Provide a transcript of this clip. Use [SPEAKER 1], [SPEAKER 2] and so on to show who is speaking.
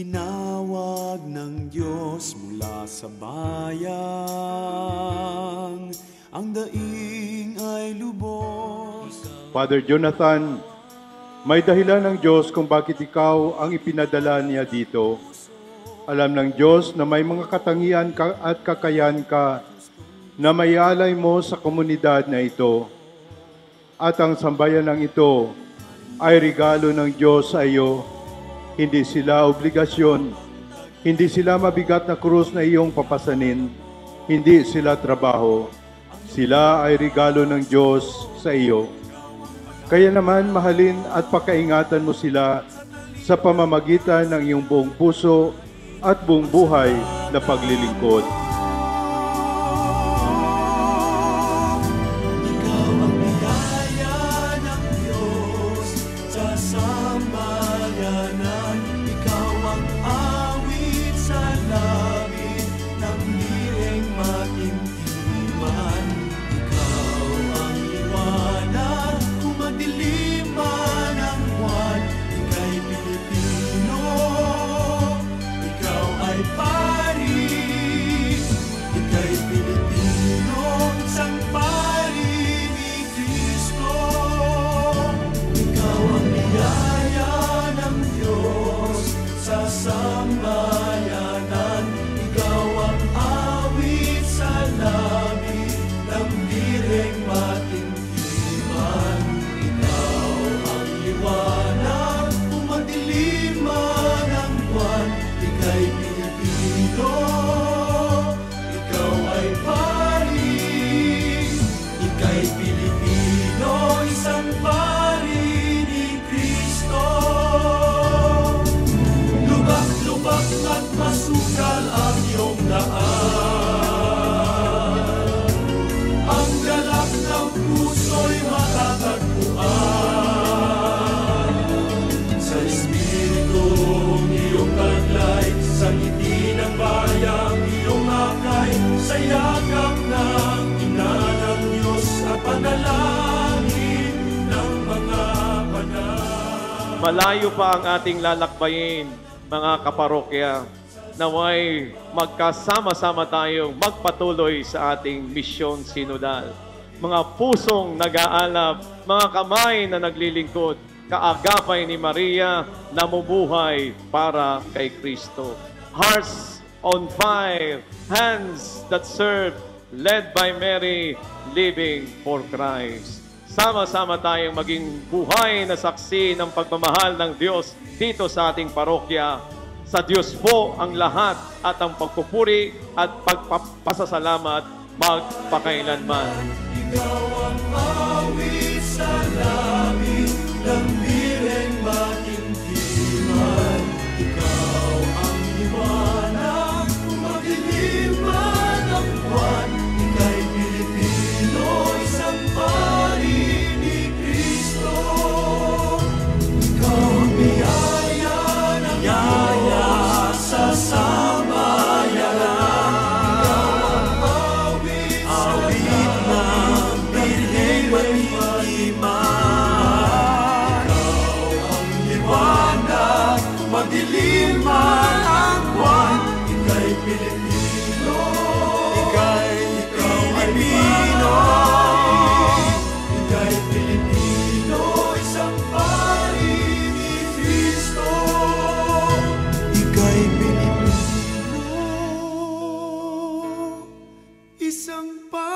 [SPEAKER 1] Tinawag ng Diyos mula sa bayang, ang daing ay lubos.
[SPEAKER 2] Father Jonathan, may dahilan ng Diyos kung bakit ikaw ang ipinadala niya dito. Alam ng Diyos na may mga katangian ka at kakayahan ka na may alay mo sa komunidad na ito. At ang sambayanang ito ay regalo ng Diyos sa iyo. Hindi sila obligasyon, hindi sila mabigat na krus na iyong papasanin, hindi sila trabaho. Sila ay regalo ng Diyos sa iyo. Kaya naman mahalin at pakaingatan mo sila sa pamamagitan ng iyong buong puso at buong buhay na paglilingkod.
[SPEAKER 1] Ikaw ang biyaya ng Diyos sa sambayanan. Ikaw ang awit sa langit ng direng matintiman. Ikaw ang liwanag kung madilim man ang buwan. Ika'y Pilipino, ikaw ay pari. Ika'y Pilipino, isang pari ni Kristo. Ikaw ang biyaya ng Diyos sa sambayanan. Ikaw ang awit sa langit ng direng matintiman. Ikaw ang liwanag kung madilim man ang buwan. Ika'y Pilipino, ikaw ay pari. Ika'y Pilipino, isang pari ni Kristo. Lubak-lubak at masukal ang iyong daan. Ang galak ng puso'y matatagpuan. Sa Espiritong iyong taglay, sa ngiti ng bayang iyong akay, sa yakap ng ina ng Diyos at panalangin ng mga banal.
[SPEAKER 3] Malayo pa ang ating lalakbayin, mga kaparokya. Naway magkasama-sama tayong magpatuloy sa ating misyon sinodal. Mga pusong nag-aalab, mga kamay na naglilingkod, kaagapay ni Maria, namumuhay para kay Kristo. Hearts on fire, hands that serve, led by Mary, living for Christ. Sama-sama tayong maging buhay na saksi ng pagmamahal ng Diyos dito sa ating parokya. Sa Diyos po ang lahat at ang pagpupuri at pagpapasasalamat magpakailanman.
[SPEAKER 1] Ikaw ang awit sa langit ng direng matintiman. Ikaw ang liwanag kung madilim man ang buwan. Ika'y Pilipino, isang pari ni Kristo. Ikaw ang biyaya ng Diyos sa sambayanan. Ikaw ang awit sa langit ng direng matintiman. Ikaw ang liwanag kung madilim man ang buwan. Ika'y Pilipino, ika'y Pilipino. Ika'y Pilipino, isang pari ni Kristo. Ika'y Pilipino, isang pari